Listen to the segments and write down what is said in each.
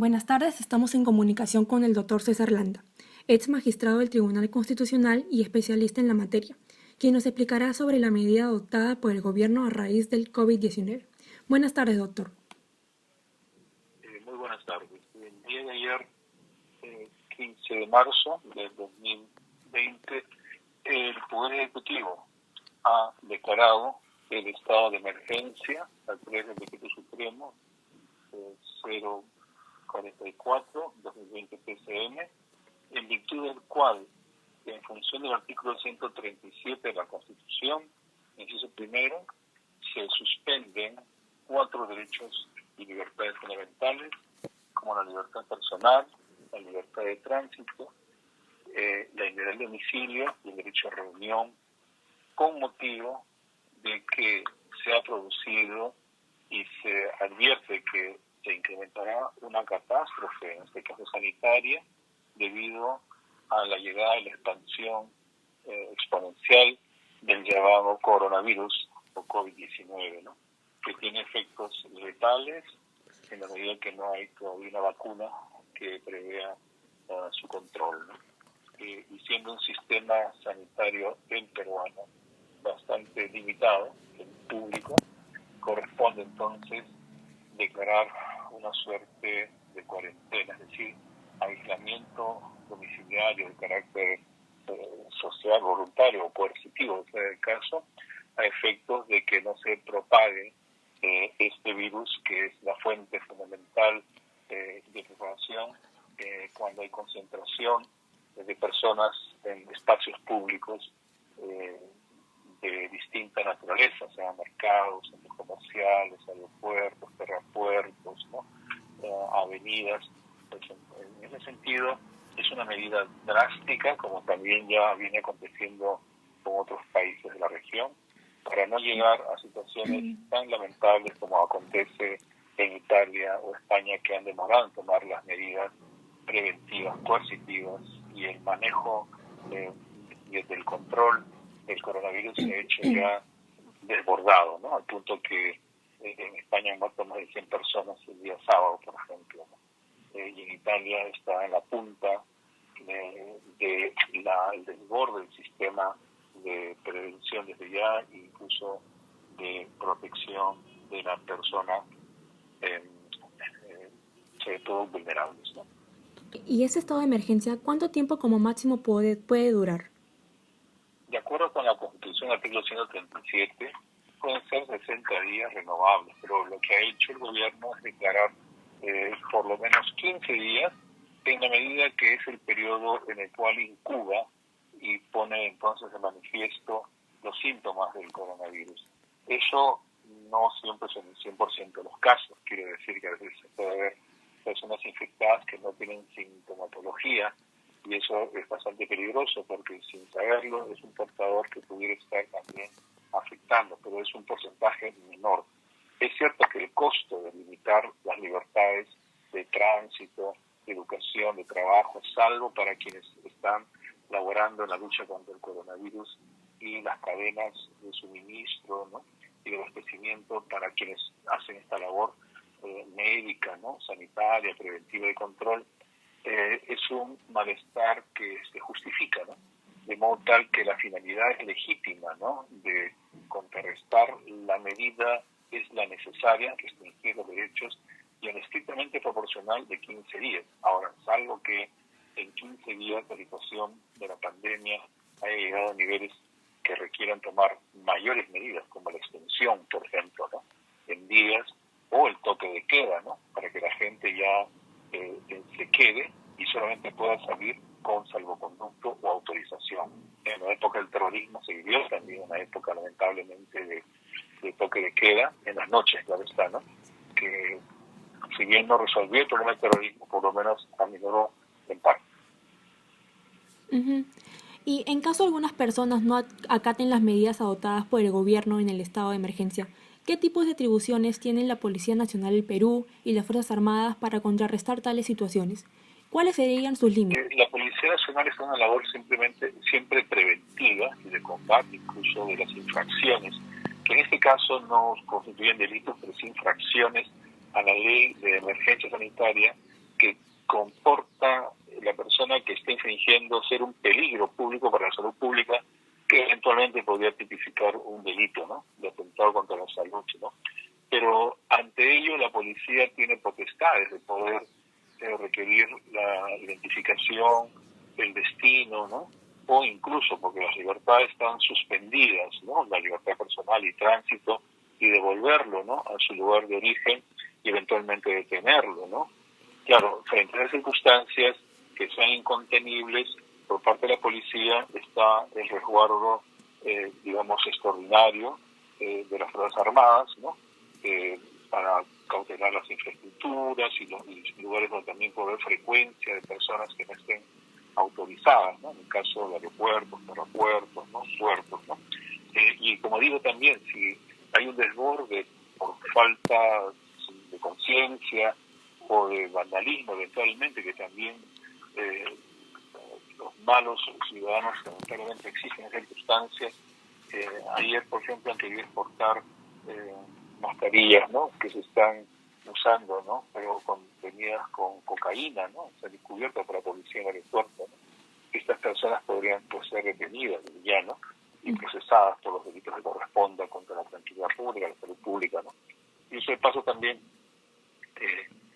Buenas tardes, estamos en comunicación con el doctor César Landa, ex magistrado del Tribunal Constitucional y especialista en la materia, quien nos explicará sobre la medida adoptada por el gobierno a raíz del COVID-19. Buenas tardes, doctor. Muy buenas tardes. El día de ayer, 15 de marzo del 2020, el Poder Ejecutivo ha declarado el estado de emergencia a través del Decreto Supremo 044-2020 PCM, en virtud del cual, en función del artículo 137 de la Constitución, inciso primero, se suspenden 4 derechos y libertades fundamentales, como la libertad personal, la libertad de tránsito, la libertad del domicilio y el derecho a reunión, con motivo de que se ha producido y se advierte que se incrementará una catástrofe, en este caso sanitaria, debido a la llegada y la expansión exponencial del llamado coronavirus o COVID-19, ¿no? Que tiene efectos letales en la medida que no hay todavía una vacuna que prevea su control, ¿no? Y siendo un sistema sanitario el peruano bastante limitado, el público, corresponde entonces declarar una suerte de cuarentena, es decir, aislamiento domiciliario de carácter social, voluntario o coercitivo, en el caso, a efectos de que no se propague este virus, que es la fuente fundamental de propagación cuando hay concentración de personas en espacios públicos de distinta naturaleza, sean mercados, centros comerciales, aeropuertos, terrapuertos, ¿no? Avenidas. Pues en ese sentido, es una medida drástica, como también ya viene aconteciendo con otros países de la región, para no llegar a situaciones tan lamentables como acontece en Italia o España, que han demorado en tomar las medidas preventivas, coercitivas, y el manejo desde el control del coronavirus se ha hecho ya desbordado, ¿no? Al punto que en España han muerto más de 100 personas el día sábado, por ejemplo, ¿no? Y en Italia está en la punta del desborde del sistema de prevención desde ya, incluso de protección de la persona, sobre todo vulnerables, ¿no? ¿Y ese estado de emergencia cuánto tiempo como máximo puede durar? De acuerdo con la Constitución, artículo 137, pueden ser 60 días renovables, pero lo que ha hecho el gobierno es declarar por lo menos 15 días, en la medida que es el periodo en el cual incuba y pone entonces de manifiesto los síntomas del coronavirus. Eso no siempre son el 100% de los casos, quiere decir que a veces se puede haber personas infectadas que no tienen sintomatología, y eso es bastante peligroso porque sin saberlo es un portador que pudiera estar también afectando, pero es un porcentaje menor. Es cierto que el costo de limitar las libertades de tránsito, de educación, de trabajo, salvo para quienes están laborando en la lucha contra el coronavirus y las cadenas de suministro, ¿no? Y de abastecimiento para quienes hacen esta labor médica, ¿no? Sanitaria, preventiva y control, es un malestar que se justifica, ¿no? De modo tal que la finalidad es legítima, ¿no? De contrarrestar la medida es la necesaria, restringir los derechos, y en estrictamente proporcional de 15 días. Ahora, salvo que en 15 días la situación de la pandemia haya llegado a niveles que requieran tomar mayores medidas, como la extensión, por ejemplo, ¿no? En días, o el toque de queda, ¿no? Para que la gente ya se quede y solamente pueda salir con salvoconducto o autorización. En la época del terrorismo se vivió también una época lamentablemente de toque de queda en las noches, claro está, ¿no? Que si bien no resolvió el problema del terrorismo, por lo menos aminoró en parte. Y en caso algunas personas no acaten las medidas adoptadas por el gobierno en el estado de emergencia, ¿qué tipos de atribuciones tienen la Policía Nacional del Perú y las Fuerzas Armadas para contrarrestar tales situaciones? ¿Cuáles serían sus límites? La Policía Nacional está en una labor siempre preventiva y de combate, incluso de las infracciones, que en este caso no constituyen delitos, pero sí infracciones a la ley de emergencia sanitaria que comporta la persona que está infringiendo ser un peligro público para la salud pública, que eventualmente podría tipificar un delito, ¿no?, de atentado contra la salud, ¿no? Pero ante ello la policía tiene potestades de poder requerir la identificación, el destino, ¿no?, o incluso, porque las libertades están suspendidas, ¿no?, la libertad personal y tránsito, y devolverlo, ¿no?, a su lugar de origen y eventualmente detenerlo, ¿no? Claro, frente a las circunstancias que sean incontenibles, por parte de la policía está el resguardo, digamos, extraordinario de las Fuerzas Armadas, ¿no?, para cautelar las infraestructuras y los lugares donde también puede haber frecuencia de personas que no estén autorizadas, ¿no?, en el caso de aeropuertos, aeropuertos, ¿no?, puertos, ¿no? Y como digo también, si hay un desborde por falta de conciencia o de vandalismo eventualmente, que también los malos ciudadanos lamentablemente existen en circunstancias. Ayer, por ejemplo, han querido exportar mascarillas, ¿no?, que se están usando, ¿no?, pero contenidas con cocaína, ¿no?, se han descubierto por la policía en el aeropuerto, ¿no? Estas personas podrían, pues, ser detenidas ya, ¿no?, y procesadas por los delitos que correspondan contra la tranquilidad pública, la salud pública, ¿no? Y eso de paso también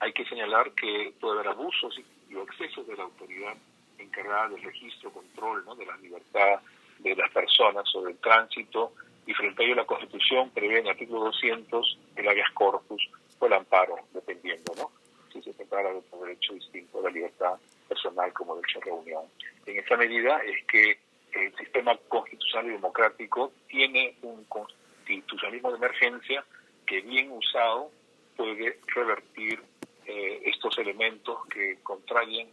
hay que señalar que puede haber abusos y excesos de la autoridad encargada del registro, control, ¿no?, de la libertad de las personas sobre el tránsito, y frente a ello la Constitución prevé en el artículo 200 el habeas corpus o el amparo, dependiendo, ¿no?, si se trata de un derecho distinto a la libertad personal como derecho a reunión. En esa medida es que el sistema constitucional y democrático tiene un constitucionalismo de emergencia que, bien usado, puede revertir estos elementos que contrayen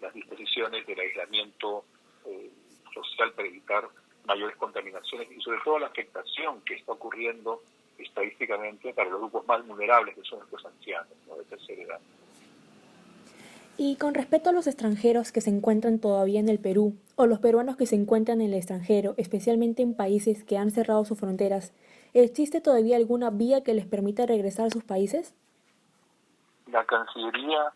las disposiciones del aislamiento social para evitar mayores contaminaciones y sobre todo la afectación que está ocurriendo estadísticamente para los grupos más vulnerables, que son estos ancianos, ¿no?, de tercera edad. Y con respecto a los extranjeros que se encuentran todavía en el Perú, o los peruanos que se encuentran en el extranjero, especialmente en países que han cerrado sus fronteras, ¿existe todavía alguna vía que les permita regresar a sus países? La Cancillería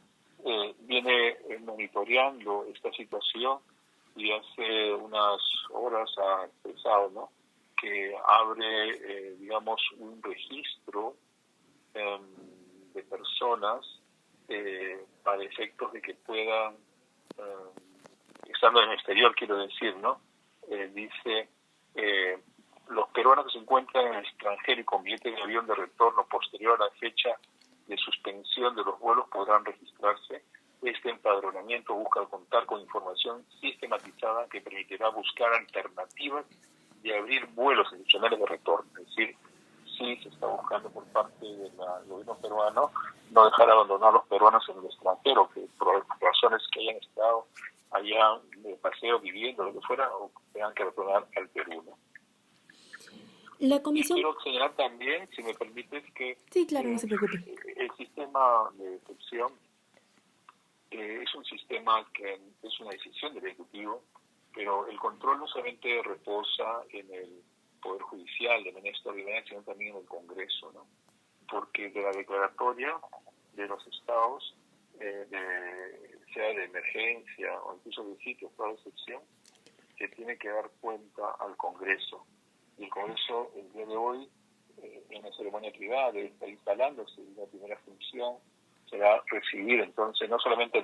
viene monitoreando esta situación y hace unas horas ha expresado, ¿no?, que abre, digamos, un registro de personas para efectos de que puedan, estando en el exterior, quiero decir, ¿no?, dice, los peruanos que se encuentran en el extranjero y con billete de avión de retorno posterior a la fecha de suspensión de los vuelos podrán registrarse. Este empadronamiento busca contar con información sistematizada que permitirá buscar alternativas y abrir vuelos adicionales de retorno. Es decir, sí se está buscando por parte del gobierno peruano no dejar abandonar a los peruanos en el extranjero, que por razones que hayan estado allá de paseo, viviendo, lo que fuera, o tengan que retornar al Perú, ¿no? La comisión... Quiero señalar también, si me permites, que Sí, claro, no se preocupe. el sistema de excepción es un sistema que es una decisión del Ejecutivo, pero el control no solamente reposa en el Poder Judicial de manera extraordinaria, sino también en el Congreso, ¿no? Porque de la declaratoria de los estados, sea de emergencia o incluso de sitio, estado de excepción, se tiene que dar cuenta al Congreso. Y el Congreso, el día de hoy, en una ceremonia privada, debe estar instalándose, y la primera función será recibir, entonces, no solamente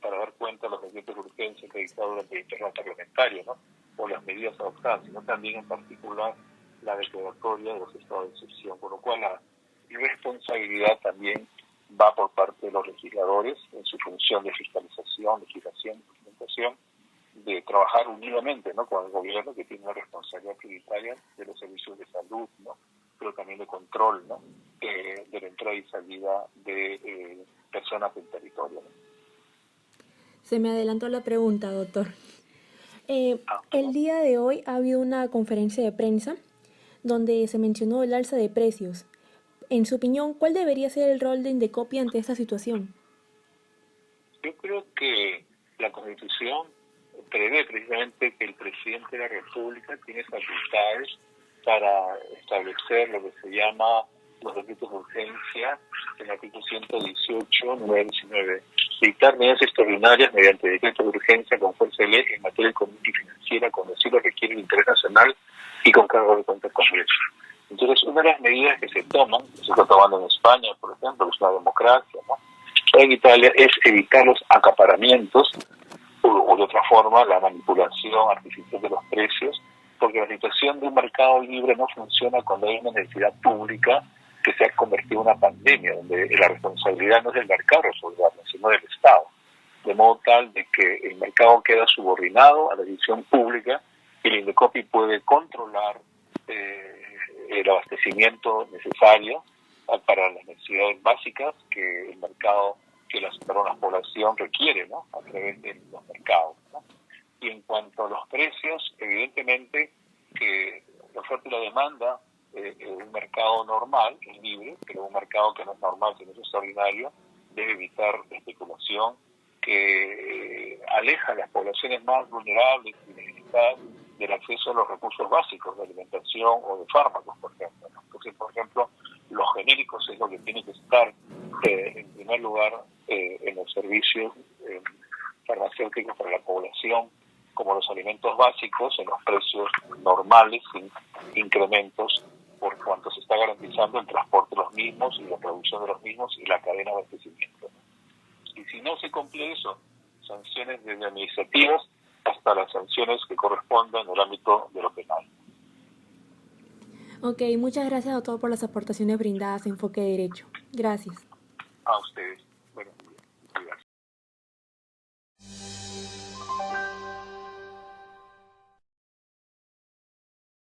para dar cuenta de los decretos de urgencia que ha dictado durante el interno parlamentario, ¿no?, o las medidas adoptadas, sino también, en particular, la declaratoria de los estados de excepción, con lo cual la responsabilidad también va por parte de los legisladores en su función de fiscalización, legislación, implementación, de trabajar unidamente, ¿no?, con el gobierno, que tiene una responsabilidad prioritaria de los servicios de salud, ¿no?, pero también de control, ¿no?, de la entrada y salida de personas del territorio, ¿no? Se me adelantó la pregunta, doctor. El día de hoy ha habido una conferencia de prensa donde se mencionó el alza de precios. En su opinión, ¿cuál debería ser el rol de Indecopi ante esta situación? Yo creo que la Constitución prevé precisamente que el presidente de la República tiene facultades para establecer lo que se llama los decretos de urgencia en el artículo 118, número 19. Dictar medidas extraordinarias mediante decretos de urgencia con fuerza de ley en materia económica y financiera cuando así lo requiere el interés nacional y con cargo de cuenta al Congreso. Entonces, una de las medidas que se toman, que se está tomando en España, por ejemplo, que es una democracia, ¿no? En Italia, es evitar los acaparamientos o de otra forma la manipulación artificial de los precios, porque la situación de un mercado libre no funciona cuando hay una necesidad pública que se ha convertido en una pandemia, donde la responsabilidad no es del mercado resolverla, sino del Estado, de modo tal de que el mercado queda subordinado a la decisión pública y el Indecopi puede controlar el abastecimiento necesario para las necesidades básicas que el mercado, que la población requiere, ¿no? A través de los mercados, ¿no? Y en cuanto a los precios, evidentemente que la oferta y la demanda en un mercado normal es libre, pero un mercado que no es normal, sino es extraordinario, debe evitar la especulación que aleja a las poblaciones más vulnerables y necesitadas del acceso a los recursos básicos de alimentación o de fármacos, por ejemplo, ¿no? Entonces, por ejemplo, los genéricos es lo que tiene que estar en primer lugar en los servicios farmacéuticos para la población, como los alimentos básicos, en los precios normales, sin incrementos, por cuanto se está garantizando el transporte de los mismos y la producción de los mismos y la cadena de abastecimiento, ¿no? Y si no se cumple eso, sanciones desde administrativas hasta las sanciones que correspondan en el ámbito de lo penal. Ok, muchas gracias, doctor, por las aportaciones brindadas a Enfoque de Derecho. Gracias. A ustedes.